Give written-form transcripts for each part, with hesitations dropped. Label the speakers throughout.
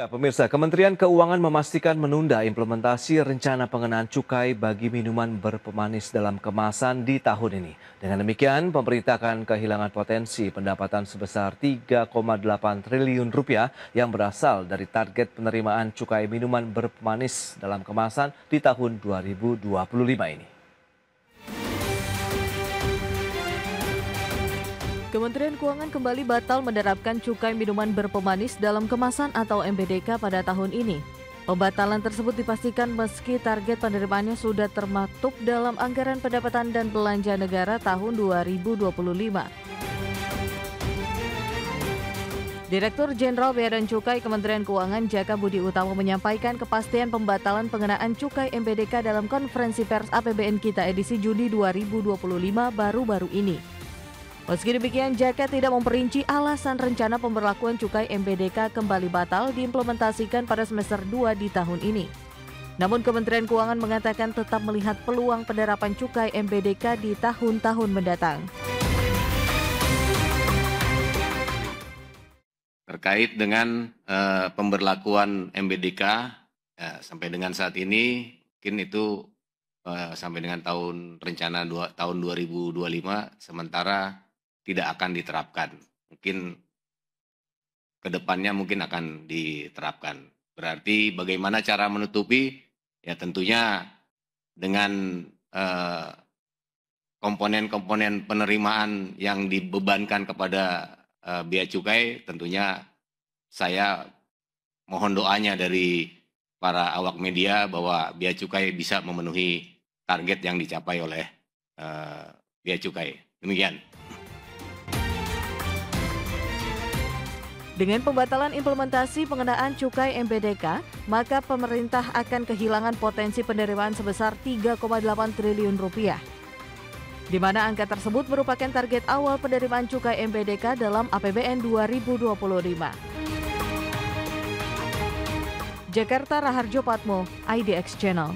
Speaker 1: Pemirsa, Kementerian Keuangan memastikan menunda implementasi rencana pengenaan cukai bagi minuman berpemanis dalam kemasan di tahun ini. Dengan demikian, pemerintah akan kehilangan potensi pendapatan sebesar 3,8 triliun rupiah yang berasal dari target penerimaan cukai minuman berpemanis dalam kemasan di tahun 2025 ini.
Speaker 2: Kementerian Keuangan kembali batal menerapkan cukai minuman berpemanis dalam kemasan atau MBDK pada tahun ini. Pembatalan tersebut dipastikan meski target penerimaannya sudah termaktub dalam anggaran pendapatan dan belanja negara tahun 2025. Direktur Jenderal Bea dan Cukai Kementerian Keuangan Jaka Budi Utama menyampaikan kepastian pembatalan pengenaan cukai MBDK dalam konferensi pers APBN Kita edisi Juni 2025 baru-baru ini. Meski demikian, Jaka tidak memperinci alasan rencana pemberlakuan cukai MBDK kembali batal diimplementasikan pada semester 2 di tahun ini. Namun Kementerian Keuangan mengatakan tetap melihat peluang penerapan cukai MBDK di tahun-tahun mendatang.
Speaker 3: Terkait dengan pemberlakuan MBDK sampai dengan saat ini, mungkin itu sampai dengan rencana tahun 2025, sementara tidak akan diterapkan. Mungkin ke depannya mungkin akan diterapkan. Berarti bagaimana cara menutupi? Ya tentunya dengan komponen-komponen penerimaan yang dibebankan kepada bea cukai, tentunya saya mohon doanya dari para awak media bahwa bea cukai bisa memenuhi target yang dicapai oleh bea cukai. Demikian.
Speaker 2: Dengan pembatalan implementasi pengenaan cukai MBDK, maka pemerintah akan kehilangan potensi penerimaan sebesar 3,8 triliun rupiah. Di mana angka tersebut merupakan target awal penerimaan cukai MBDK dalam APBN 2025. Jakarta, Raharjo Patmo, IDX Channel.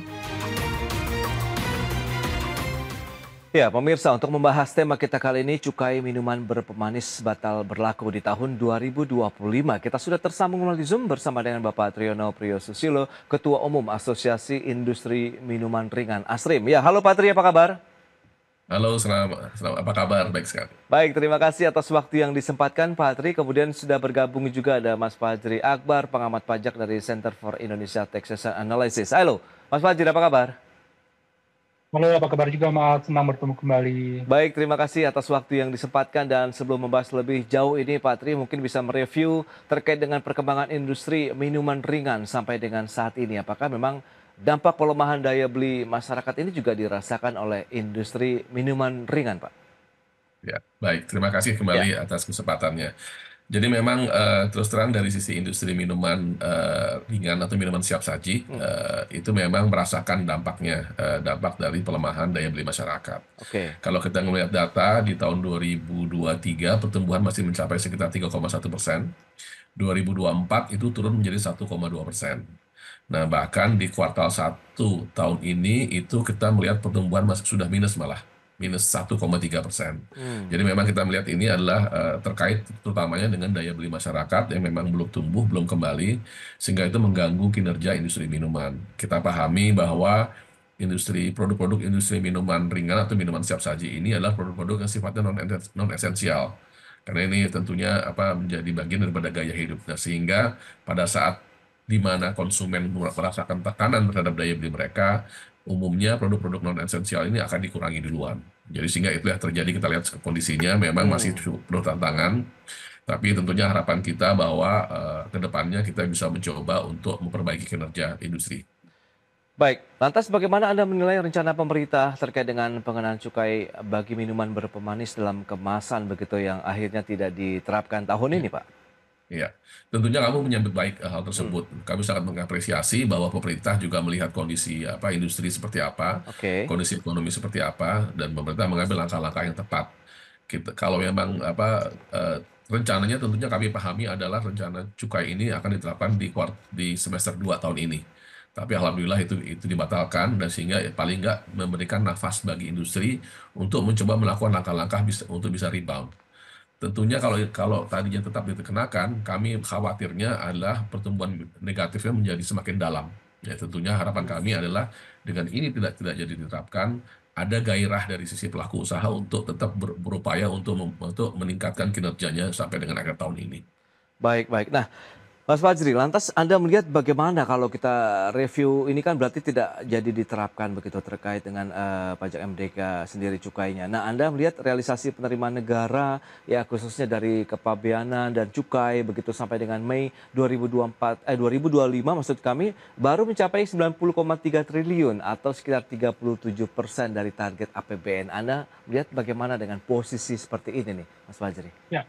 Speaker 1: Ya, pemirsa, untuk membahas tema kita kali ini, cukai minuman berpemanis batal berlaku di tahun 2025. Kita sudah tersambung melalui Zoom bersama dengan Bapak Triyono Priyosusilo, Ketua Umum Asosiasi Industri Minuman Ringan ASRIM. Ya, halo Pak Tri, apa kabar?
Speaker 4: Halo, selamat apa kabar? Baik sekali.
Speaker 1: Baik, terima kasih atas waktu yang disempatkan Pak Tri. Kemudian sudah bergabung juga ada Mas Fajri Akbar, pengamat pajak dari Center for Indonesia Taxation Analysis. Halo, Mas Fajri, apa kabar?
Speaker 5: Halo, apa kabar juga Mas? Senang bertemu kembali.
Speaker 1: Baik, terima kasih atas waktu yang disempatkan, dan sebelum membahas lebih jauh ini Pak Tri mungkin bisa mereview terkait dengan perkembangan industri minuman ringan sampai dengan saat ini. Apakah memang dampak pelemahan daya beli masyarakat ini juga dirasakan oleh industri minuman ringan, Pak?
Speaker 4: Ya, baik. Terima kasih kembali atas kesempatannya. Jadi memang terus terang dari sisi industri minuman ringan atau minuman siap saji itu memang merasakan dampaknya, dampak dari pelemahan daya beli masyarakat. Kalau kita melihat data di tahun 2023 pertumbuhan masih mencapai sekitar 3,1%, 2024 itu turun menjadi 1,2%. Nah bahkan di kuartal 1 tahun ini itu kita melihat pertumbuhan masih sudah minus, malah minus 1,3%. Jadi memang kita melihat ini adalah terkait terutamanya dengan daya beli masyarakat yang memang belum tumbuh, belum kembali, sehingga itu mengganggu kinerja industri minuman. Kita pahami bahwa produk-produk industri minuman ringan atau minuman siap saji ini adalah produk-produk yang sifatnya non-esensial. Karena ini tentunya menjadi bagian daripada gaya hidup. Nah, sehingga pada saat di mana konsumen merasakan tekanan terhadap daya beli mereka, umumnya produk-produk non-esensial ini akan dikurangi duluan. Jadi sehingga itu yang terjadi, kita lihat kondisinya memang masih penuh tantangan, tapi tentunya harapan kita bahwa ke depannya kita bisa mencoba untuk memperbaiki kinerja industri.
Speaker 1: Baik, lantas bagaimana Anda menilai rencana pemerintah terkait dengan pengenaan cukai bagi minuman berpemanis dalam kemasan begitu yang akhirnya tidak diterapkan tahun ini, Pak?
Speaker 4: Ya, tentunya kamu menyambut baik hal tersebut. Kami sangat mengapresiasi bahwa pemerintah juga melihat kondisi industri seperti apa, kondisi ekonomi seperti apa, dan pemerintah mengambil langkah-langkah yang tepat. Kalau memang rencananya tentunya kami pahami adalah rencana cukai ini akan diterapkan di semester 2 tahun ini. Tapi alhamdulillah itu dibatalkan, dan sehingga paling nggak memberikan nafas bagi industri untuk mencoba melakukan langkah-langkah untuk bisa rebound. tentunya kalau tadinya tetap dikenakan, kami khawatirnya adalah pertumbuhan negatifnya menjadi semakin dalam. Ya, tentunya harapan kami adalah dengan ini tidak jadi diterapkan, ada gairah dari sisi pelaku usaha untuk tetap berupaya untuk meningkatkan kinerjanya sampai dengan akhir tahun ini.
Speaker 1: Baik, baik. Nah, Mas Fajri, lantas Anda melihat bagaimana kalau kita review ini kan berarti tidak jadi diterapkan begitu terkait dengan pajak MDK sendiri cukainya. Nah, Anda melihat realisasi penerimaan negara ya khususnya dari kepabeanan dan cukai begitu sampai dengan Mei 2025 maksud kami baru mencapai 90,3 triliun atau sekitar 37% dari target APBN. Anda melihat bagaimana dengan posisi seperti ini nih, Mas Fajri?
Speaker 5: Ya,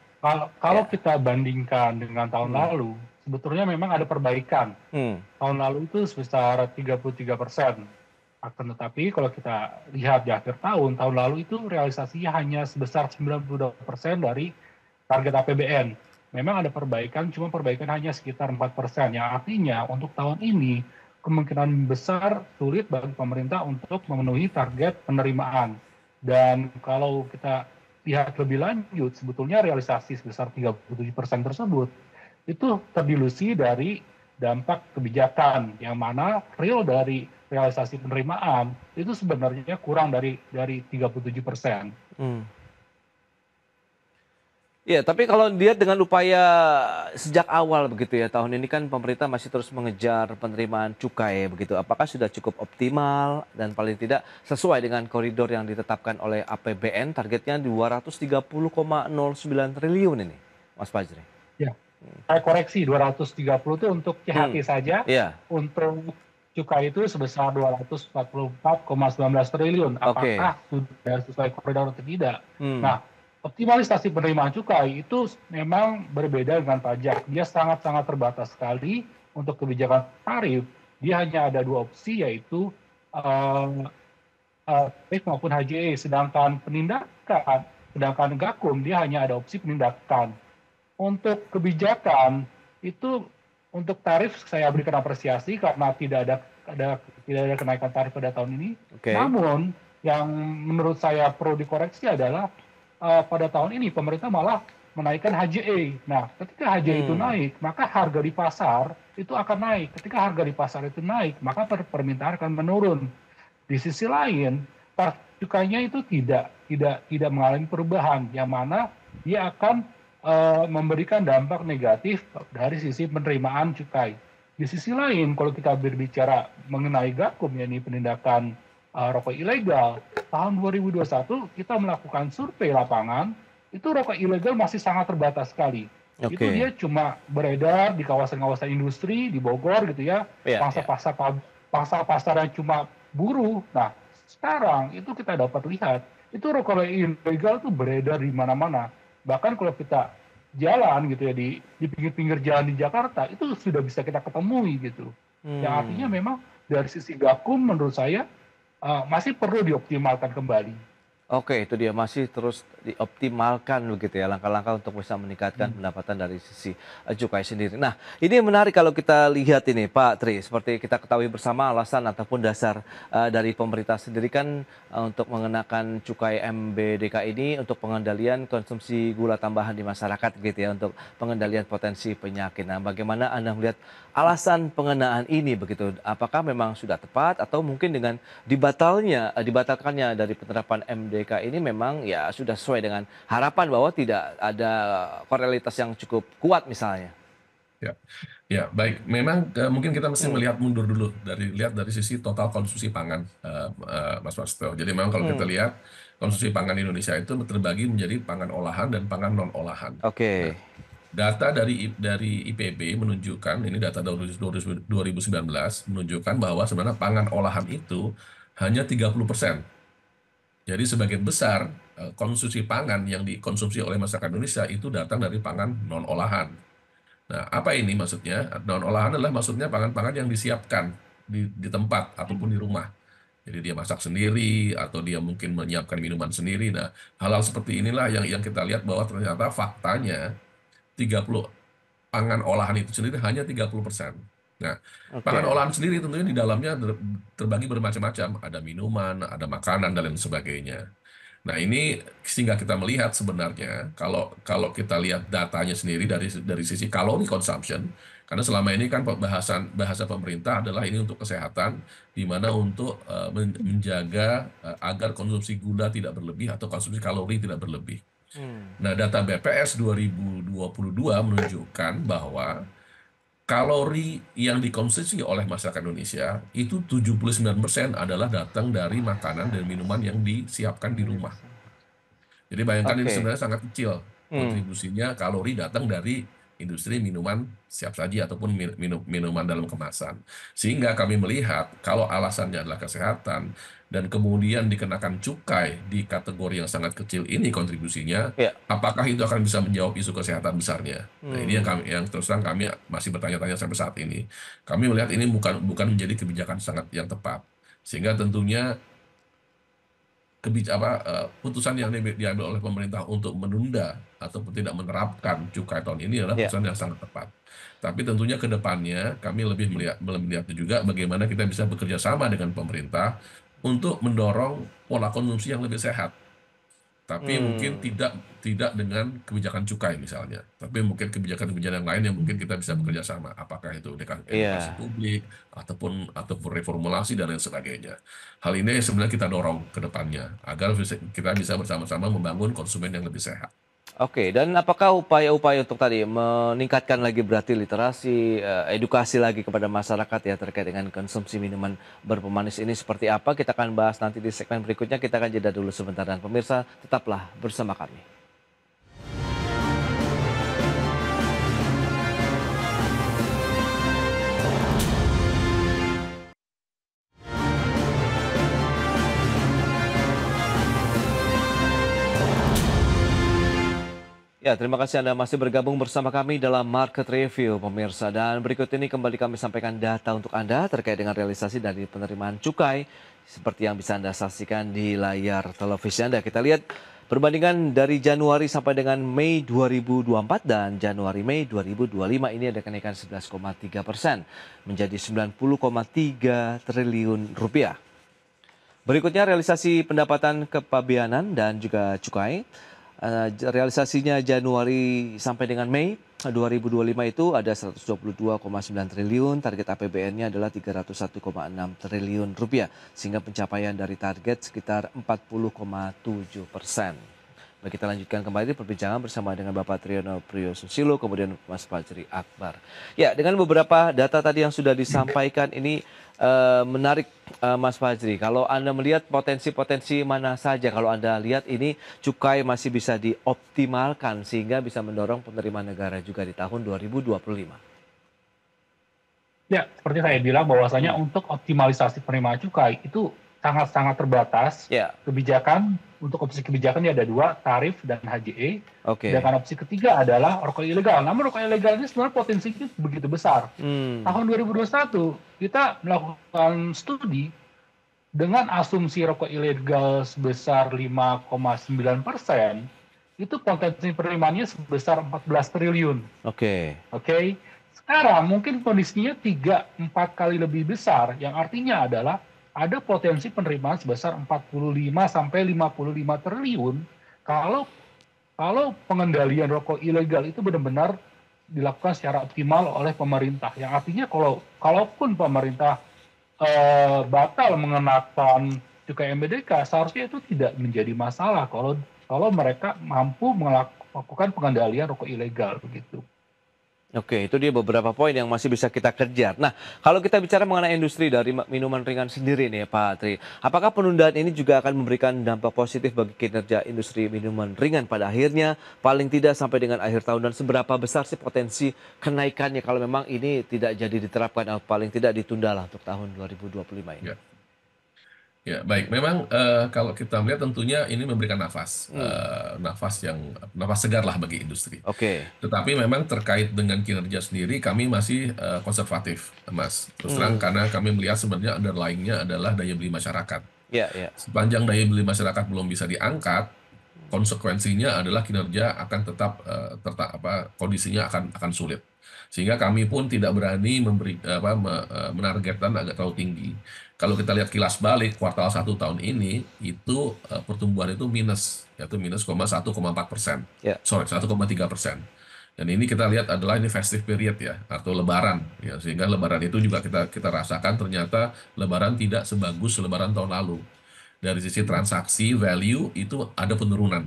Speaker 5: kalau
Speaker 1: Ya.
Speaker 5: kita bandingkan dengan tahun lalu, sebetulnya memang ada perbaikan. Tahun lalu itu sebesar 33%. Akan tetapi kalau kita lihat di akhir tahun lalu itu realisasinya hanya sebesar 92% dari target APBN. Memang ada perbaikan, cuma perbaikan hanya sekitar 4%. Yang artinya untuk tahun ini kemungkinan besar sulit bagi pemerintah untuk memenuhi target penerimaan. Dan kalau kita lihat lebih lanjut, sebetulnya realisasi sebesar 37% tersebut itu terdilusi dari dampak kebijakan, yang mana real dari realisasi penerimaan itu sebenarnya kurang dari 37%.
Speaker 1: Ya, tapi kalau dilihat dengan upaya sejak awal begitu ya, tahun ini kan pemerintah masih terus mengejar penerimaan cukai begitu. Apakah sudah cukup optimal dan paling tidak sesuai dengan koridor yang ditetapkan oleh APBN, targetnya 230,09 triliun ini, Mas Fajri?
Speaker 5: Ya, saya koreksi 230 itu untuk CHT saja.
Speaker 1: Iya.
Speaker 5: Untuk cukai itu sebesar 244,19 triliun. Apakah sudah sesuai koridor atau tidak? Nah, optimalisasi penerimaan cukai itu memang berbeda dengan pajak. Dia sangat-sangat terbatas sekali. Untuk kebijakan tarif, dia hanya ada dua opsi, yaitu tarif maupun HJE. Sedangkan Gakum, dia hanya ada opsi penindakan. Untuk kebijakan itu, untuk tarif saya berikan apresiasi karena tidak ada kenaikan tarif pada tahun ini. Namun yang menurut saya perlu dikoreksi adalah pada tahun ini pemerintah malah menaikkan HJE. Nah, ketika HJE itu naik, maka harga di pasar itu akan naik. Ketika harga di pasar itu naik, maka permintaan akan menurun. Di sisi lain, tarif cukainya itu tidak mengalami perubahan, yang mana dia akan memberikan dampak negatif dari sisi penerimaan cukai. Di sisi lain, kalau kita berbicara mengenai Gakum, yakni penindakan rokok ilegal, tahun 2021 kita melakukan survei lapangan, itu rokok ilegal masih sangat terbatas sekali. Itu dia cuma beredar di kawasan-kawasan industri, di Bogor gitu ya, pasar-pasar yang cuma buruh. Nah, sekarang itu kita dapat lihat, itu rokok ilegal itu beredar di mana-mana. Bahkan kalau kita jalan gitu ya, di pinggir-pinggir jalan di Jakarta, itu sudah bisa kita ketemui gitu. Yang artinya memang dari sisi Gakum menurut saya masih perlu dioptimalkan kembali.
Speaker 1: Oke, itu dia masih terus dioptimalkan begitu ya langkah-langkah untuk bisa meningkatkan pendapatan dari sisi cukai sendiri. Nah, ini menarik kalau kita lihat ini Pak Tri, seperti kita ketahui bersama alasan ataupun dasar dari pemerintah sendiri kan untuk mengenakan cukai MBDK ini untuk pengendalian konsumsi gula tambahan di masyarakat gitu ya, untuk pengendalian potensi penyakit. Nah, bagaimana Anda melihat alasan pengenaan ini begitu? Apakah memang sudah tepat atau mungkin dengan dibatalkannya dari penerapan MDK ini memang ya sudah sesuai dengan harapan bahwa tidak ada korelitas yang cukup kuat misalnya?
Speaker 4: Ya, baik. Memang mungkin kita mesti melihat mundur dulu lihat dari sisi total konsumsi pangan, Mas Prasetyo. Jadi memang kalau kita lihat konsumsi pangan Indonesia itu terbagi menjadi pangan olahan dan pangan non olahan.
Speaker 1: Oke.
Speaker 4: Data dari IPB menunjukkan, ini data 2019 menunjukkan bahwa sebenarnya pangan olahan itu hanya 30%. Jadi sebagian besar konsumsi pangan yang dikonsumsi oleh masyarakat Indonesia itu datang dari pangan non olahan. Nah, apa ini maksudnya? Non olahan adalah maksudnya pangan-pangan yang disiapkan di tempat ataupun di rumah. Jadi dia masak sendiri atau dia mungkin menyiapkan minuman sendiri. Nah, hal-hal seperti inilah yang kita lihat bahwa ternyata faktanya 30 pangan olahan itu sendiri hanya 30%. Nah, pangan olahan sendiri tentunya di dalamnya terbagi bermacam-macam, ada minuman, ada makanan dan lain sebagainya. Nah, ini sehingga kita melihat sebenarnya kalau kita lihat datanya sendiri dari sisi kalori consumption, karena selama ini kan bahasa pemerintah adalah ini untuk kesehatan, di mana untuk menjaga agar konsumsi gula tidak berlebih atau konsumsi kalori tidak berlebih. Nah, data BPS 2022 menunjukkan bahwa kalori yang dikonsumsi oleh masyarakat Indonesia itu 79% adalah datang dari makanan dan minuman yang disiapkan di rumah. Jadi bayangkan ini
Speaker 1: Oke.
Speaker 4: sebenarnya sangat kecil kontribusinya kalori datang dari industri minuman siap saji ataupun minuman dalam kemasan. Sehingga kami melihat kalau alasannya adalah kesehatan dan kemudian dikenakan cukai di kategori yang sangat kecil ini kontribusinya,
Speaker 1: Ya.
Speaker 4: apakah itu akan bisa menjawab isu kesehatan besarnya? Nah, ini yang terus terang kami masih bertanya-tanya sampai saat ini. Kami melihat ini bukan menjadi kebijakan sangat yang tepat. Sehingga tentunya putusan yang diambil oleh pemerintah untuk menunda ataupun tidak menerapkan cukai tahun ini adalah
Speaker 1: Ya.
Speaker 4: putusan yang sangat tepat. Tapi tentunya ke depannya kami lebih melihat juga bagaimana kita bisa bekerja sama dengan pemerintah untuk mendorong pola konsumsi yang lebih sehat. Tapi mungkin tidak dengan kebijakan cukai misalnya, tapi mungkin kebijakan-kebijakan yang lain yang mungkin kita bisa bekerja sama. Apakah itu dengan edukasi publik ataupun reformulasi dan lain sebagainya. Hal ini sebenarnya kita dorong ke depannya agar kita bisa bersama-sama membangun konsumen yang lebih sehat.
Speaker 1: Oke, dan apakah upaya-upaya untuk tadi meningkatkan lagi berarti literasi, edukasi lagi kepada masyarakat ya terkait dengan konsumsi minuman berpemanis ini seperti apa? Kita akan bahas nanti di segmen berikutnya. Kita akan jeda dulu sebentar dan pemirsa tetaplah bersama kami. Ya, terima kasih Anda masih bergabung bersama kami dalam Market Review, pemirsa. Dan berikut ini kembali kami sampaikan data untuk Anda terkait dengan realisasi dari penerimaan cukai seperti yang bisa Anda saksikan di layar televisi Anda. Kita lihat perbandingan dari Januari sampai dengan Mei 2024 dan Januari-Mei 2025 ini ada kenaikan 11,3% menjadi 90,3 triliun rupiah. Berikutnya realisasi pendapatan kepabeanan dan juga cukai. Realisasinya Januari sampai dengan Mei 2025 itu ada 122,9 triliun, target APBN-nya adalah 301,6 triliun rupiah, sehingga pencapaian dari target sekitar 40,7%. Baik, kita lanjutkan kembali perbincangan bersama dengan Bapak Triyono Priyosusilo, kemudian Mas Fajri Akbar. Ya, dengan beberapa data tadi yang sudah disampaikan ini menarik Mas Fajri. Kalau Anda melihat potensi-potensi mana saja, kalau Anda lihat ini cukai masih bisa dioptimalkan sehingga bisa mendorong penerimaan negara juga di tahun 2025.
Speaker 5: Ya, seperti saya bilang bahwasanya untuk optimalisasi penerimaan cukai itu sangat-sangat terbatas. Kebijakan, untuk opsi kebijakan ada dua, tarif dan HJE. Sedangkan opsi ketiga adalah rokok ilegal. Namun rokok ilegal ini sebenarnya potensinya begitu besar. Tahun 2021 kita melakukan studi dengan asumsi rokok ilegal sebesar 5,9%, itu potensi penerimaannya sebesar 14 triliun. Sekarang mungkin kondisinya 3-4 kali lebih besar, yang artinya adalah ada potensi penerimaan sebesar 45 sampai 55 triliun kalau pengendalian rokok ilegal itu benar-benar dilakukan secara optimal oleh pemerintah. Yang artinya kalaupun pemerintah batal mengenakan cukai MBDK, seharusnya itu tidak menjadi masalah kalau mereka mampu melakukan pengendalian rokok ilegal begitu.
Speaker 1: Oke, itu dia beberapa poin yang masih bisa kita kejar. Nah, kalau kita bicara mengenai industri dari minuman ringan sendiri nih Pak Tri, apakah penundaan ini juga akan memberikan dampak positif bagi kinerja industri minuman ringan pada akhirnya, paling tidak sampai dengan akhir tahun, dan seberapa besar sih potensi kenaikannya kalau memang ini tidak jadi diterapkan atau paling tidak ditunda lah untuk tahun 2025 ini?
Speaker 4: Ya, baik. Memang kalau kita melihat tentunya ini memberikan nafas segar lah bagi industri. Tetapi memang terkait dengan kinerja sendiri kami masih konservatif, Mas. Terus terang karena kami melihat sebenarnya underlying-nya adalah daya beli masyarakat. Sepanjang daya beli masyarakat belum bisa diangkat, konsekuensinya adalah kinerja akan tetap kondisinya akan sulit. Sehingga kami pun tidak berani menargetkan agak terlalu tinggi. Kalau kita lihat kilas balik kuartal 1 tahun ini itu pertumbuhan itu minus, yaitu minus 1,4%.
Speaker 1: Ya.
Speaker 4: Sorry, 1,3%. Dan ini kita lihat adalah ini festive period ya, atau lebaran ya, sehingga lebaran itu juga kita rasakan ternyata lebaran tidak sebagus lebaran tahun lalu. Dari sisi transaksi value itu ada penurunan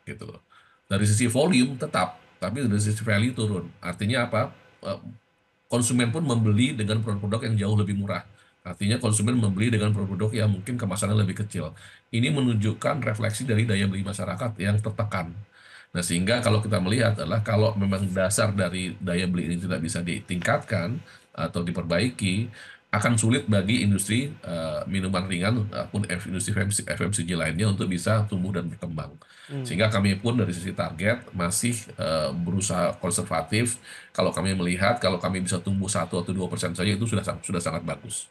Speaker 4: gitu loh. Dari sisi volume tetap, tapi dari sisi value turun. Artinya apa? Konsumen pun membeli dengan produk-produk yang jauh lebih murah. Artinya konsumen membeli dengan produk-produk yang mungkin kemasannya lebih kecil. Ini menunjukkan refleksi dari daya beli masyarakat yang tertekan. Nah, sehingga kalau kita melihat adalah kalau memang dasar dari daya beli ini tidak bisa ditingkatkan atau diperbaiki, akan sulit bagi industri minuman ringan maupun industri FMCG lainnya untuk bisa tumbuh dan berkembang. Sehingga kami pun dari sisi target masih berusaha konservatif. Kalau kami melihat, kalau kami bisa tumbuh 1 atau 2% saja itu sudah sangat bagus.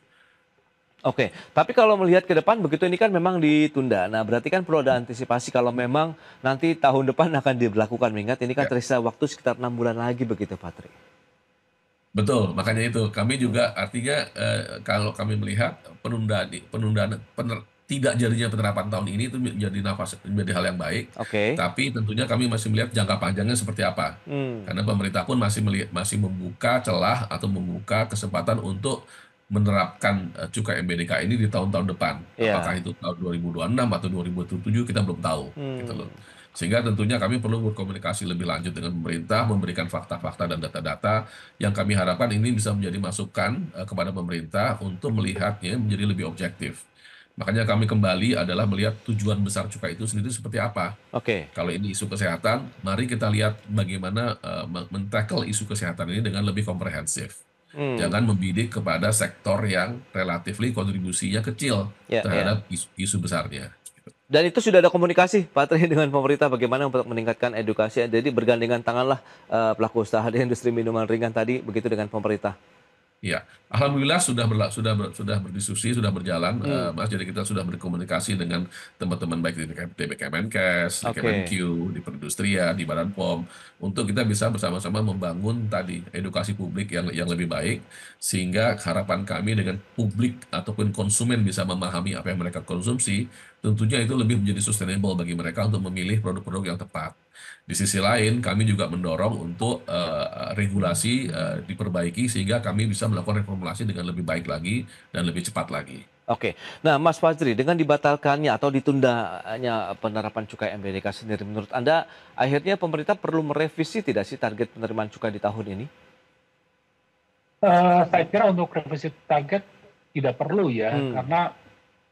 Speaker 1: Oke, tapi kalau melihat ke depan begitu ini kan memang ditunda. Nah, berarti kan perlu ada antisipasi kalau memang nanti tahun depan akan diberlakukan. Mengingat ini kan tersisa waktu sekitar 6 bulan lagi begitu, Pak Tri.
Speaker 4: Betul, makanya itu kami juga artinya kalau kami melihat penundaan tidak jadinya penerapan tahun ini itu menjadi hal yang baik.
Speaker 1: Oke.
Speaker 4: Tapi tentunya kami masih melihat jangka panjangnya seperti apa. Karena pemerintah pun masih membuka celah atau membuka kesempatan untuk menerapkan cukai MBDK ini di tahun-tahun depan. Apakah itu tahun 2026 atau 2027 kita belum tahu gitu loh. Sehingga tentunya kami perlu berkomunikasi lebih lanjut dengan pemerintah, memberikan fakta-fakta dan data-data yang kami harapkan ini bisa menjadi masukan kepada pemerintah untuk melihatnya menjadi lebih objektif. Makanya kami kembali adalah melihat tujuan besar cukai itu sendiri seperti apa.
Speaker 1: Oke.
Speaker 4: Kalau ini isu kesehatan, mari kita lihat bagaimana men-tackle isu kesehatan ini dengan lebih komprehensif. Jangan membidik kepada sektor yang relatifly kontribusinya kecil terhadap isu besarnya.
Speaker 1: Dan itu sudah ada komunikasi, Pak Tri, dengan pemerintah bagaimana untuk meningkatkan edukasi. Jadi bergandengan tanganlah pelaku usaha di industri minuman ringan tadi, begitu dengan pemerintah.
Speaker 4: Ya, alhamdulillah sudah berdiskusi, sudah berjalan, Mas. Jadi kita sudah berkomunikasi dengan teman-teman baik di Kemenkes, di Kemenq, di Perindustrian, di Badan POM, untuk kita bisa bersama-sama membangun tadi edukasi publik yang lebih baik, sehingga harapan kami dengan publik ataupun konsumen bisa memahami apa yang mereka konsumsi, tentunya itu lebih menjadi sustainable bagi mereka untuk memilih produk-produk yang tepat. Di sisi lain, kami juga mendorong untuk regulasi diperbaiki sehingga kami bisa melakukan reformulasi dengan lebih baik lagi dan lebih cepat lagi.
Speaker 1: Oke, nah Mas Fajri, dengan dibatalkannya atau ditundanya penerapan cukai MBDK sendiri, menurut Anda akhirnya pemerintah perlu merevisi tidak sih target penerimaan cukai di tahun ini?
Speaker 5: Saya kira untuk revisi target tidak perlu ya, karena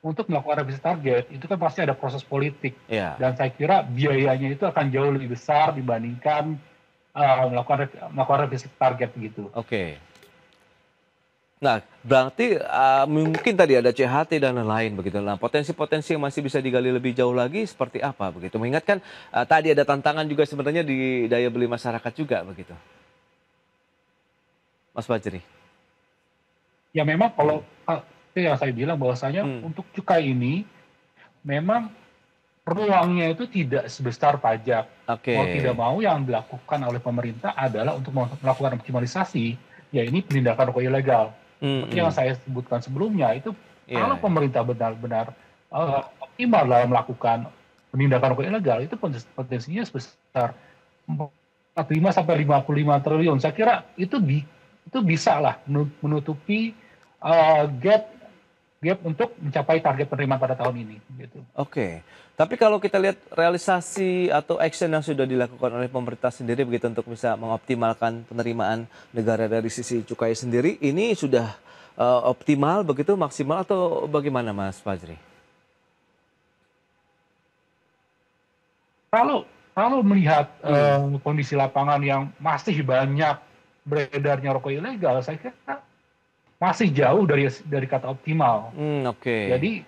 Speaker 5: untuk melakukan revisi target itu kan pasti ada proses politik, dan saya kira biayanya itu akan jauh lebih besar dibandingkan melakukan revisi target gitu.
Speaker 1: Oke. Nah, berarti mungkin tadi ada CHT dan lain-lain begitu. Nah, potensi-potensi yang masih bisa digali lebih jauh lagi seperti apa begitu? Mengingatkan tadi ada tantangan juga sebenarnya di daya beli masyarakat juga begitu. Mas Fajri.
Speaker 5: Ya memang kalau yang saya bilang bahwasanya untuk cukai ini memang peluangnya itu tidak sebesar pajak. Mau tidak mau yang dilakukan oleh pemerintah adalah untuk melakukan optimalisasi, ya ini penindakan rokok ilegal. Seperti yang saya sebutkan sebelumnya itu kalau pemerintah benar-benar optimal dalam melakukan penindakan rokok ilegal itu potensinya sebesar 45 sampai 55 triliun. Saya kira itu bisa lah menutupi gap untuk mencapai target penerimaan pada tahun ini. Gitu.
Speaker 1: Oke, tapi kalau kita lihat realisasi atau action yang sudah dilakukan oleh pemerintah sendiri begitu untuk bisa mengoptimalkan penerimaan negara dari sisi cukai sendiri, ini sudah optimal begitu, maksimal atau bagaimana Mas Fajri?
Speaker 5: Kalau melihat kondisi lapangan yang masih banyak beredarnya rokok ilegal, saya kira masih jauh dari kata optimal. Jadi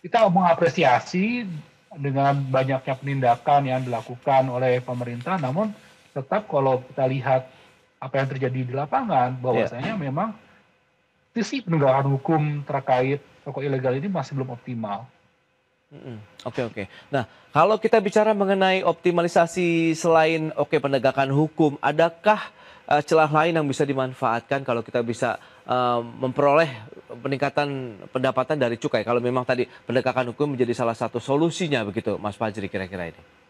Speaker 5: kita mengapresiasi dengan banyaknya penindakan yang dilakukan oleh pemerintah, namun tetap kalau kita lihat apa yang terjadi di lapangan, bahwasanya memang sisi penegakan hukum terkait rokok ilegal ini masih belum optimal.
Speaker 1: Oke, oke. Nah, kalau kita bicara mengenai optimalisasi selain penegakan hukum, adakah celah lain yang bisa dimanfaatkan kalau kita bisa memperoleh peningkatan pendapatan dari cukai? Kalau memang tadi penegakan hukum menjadi salah satu solusinya begitu, Mas Fajri kira-kira ini.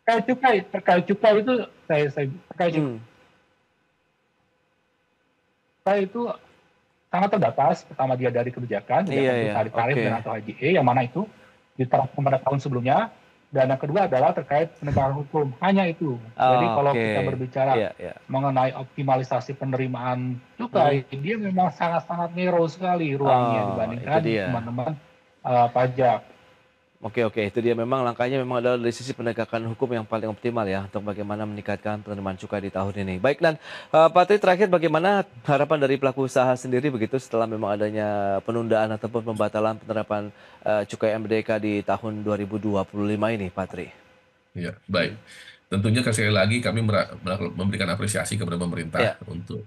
Speaker 5: Terkait cukai itu terkait cukai itu sangat terbatas. Pertama dia dari kebijakan, tarif dan atau HJE yang mana itu diterapkan pada tahun sebelumnya. Dan yang kedua adalah terkait penegakan hukum. Hanya itu. Jadi kalau kita berbicara mengenai optimalisasi penerimaan cukai, dia memang sangat-sangat narrow sekali ruangnya dibandingkan teman-teman pajak.
Speaker 1: Oke, itu dia memang langkahnya memang adalah dari sisi penegakan hukum yang paling optimal ya untuk bagaimana meningkatkan penerimaan cukai di tahun ini. Baik, dan Pak Tri, terakhir bagaimana harapan dari pelaku usaha sendiri begitu setelah memang adanya penundaan ataupun pembatalan penerapan cukai MBDK di tahun 2025 ini, Pak Tri?
Speaker 4: Ya, baik. Tentunya sekali lagi kami memberikan apresiasi kepada pemerintah untuk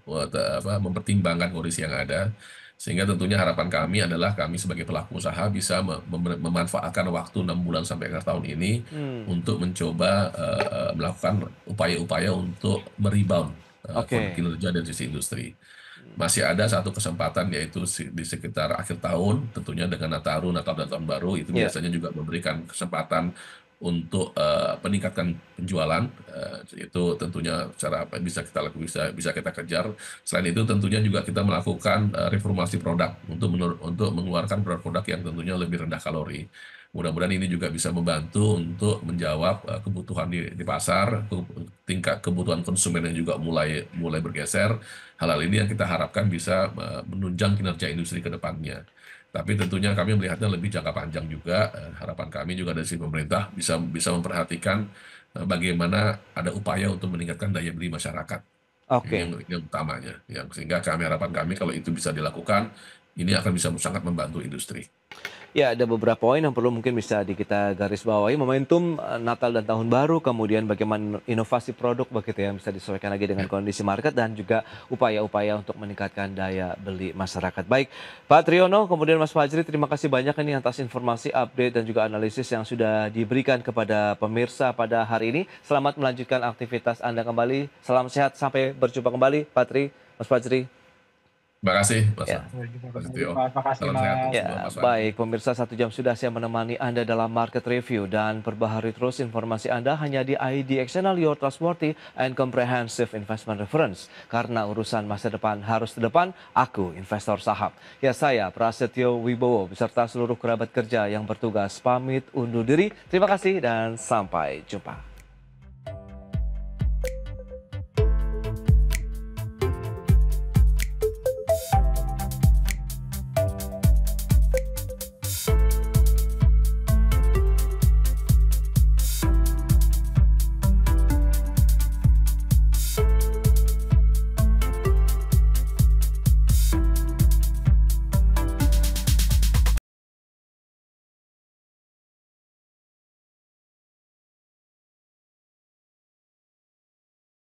Speaker 4: mempertimbangkan kondisi yang ada. Sehingga tentunya harapan kami adalah kami sebagai pelaku usaha bisa memanfaatkan waktu 6 bulan sampai akhir tahun ini untuk mencoba melakukan upaya-upaya untuk merebound kinerja dari sisi industri. Masih ada satu kesempatan yaitu di sekitar akhir tahun, tentunya dengan Natal dan Tahun Baru itu biasanya juga memberikan kesempatan untuk peningkatan penjualan, itu tentunya cara apa bisa kita kejar. Selain itu tentunya juga kita melakukan reformasi produk untuk mengeluarkan produk-produk yang tentunya lebih rendah kalori. Mudah-mudahan ini juga bisa membantu untuk menjawab kebutuhan di pasar, tingkat kebutuhan konsumen yang juga mulai bergeser. Hal-hal ini yang kita harapkan bisa menunjang kinerja industri ke depannya. Tapi tentunya kami melihatnya lebih jangka panjang juga. Harapan kami juga dari sisi pemerintah bisa memperhatikan bagaimana ada upaya untuk meningkatkan daya beli masyarakat. Yang utamanya. Sehingga harapan kami kalau itu bisa dilakukan, ini akan bisa sangat membantu industri.
Speaker 1: Ya, ada beberapa poin yang perlu mungkin bisa kita garis bawahi. Momentum Natal dan Tahun Baru, kemudian bagaimana inovasi produk begitu yang bisa disesuaikan lagi dengan kondisi market dan juga upaya-upaya untuk meningkatkan daya beli masyarakat. Baik, Pak Triyono, kemudian Mas Fajri, terima kasih banyak ini atas informasi, update dan juga analisis yang sudah diberikan kepada pemirsa pada hari ini. Selamat melanjutkan aktivitas Anda kembali. Salam sehat, sampai berjumpa kembali, Pak Tri, Mas Fajri.
Speaker 4: Terima kasih, Mas.
Speaker 1: Baik, pemirsa, 1 jam sudah saya menemani Anda dalam Market Review dan perbaharui terus informasi Anda hanya di IDXNL, your trustworthy and comprehensive investment reference. Karena urusan masa depan harus di depan, aku investor saham. Ya, saya Prasetyo Wibowo beserta seluruh kerabat kerja yang bertugas pamit undur diri. Terima kasih dan sampai jumpa.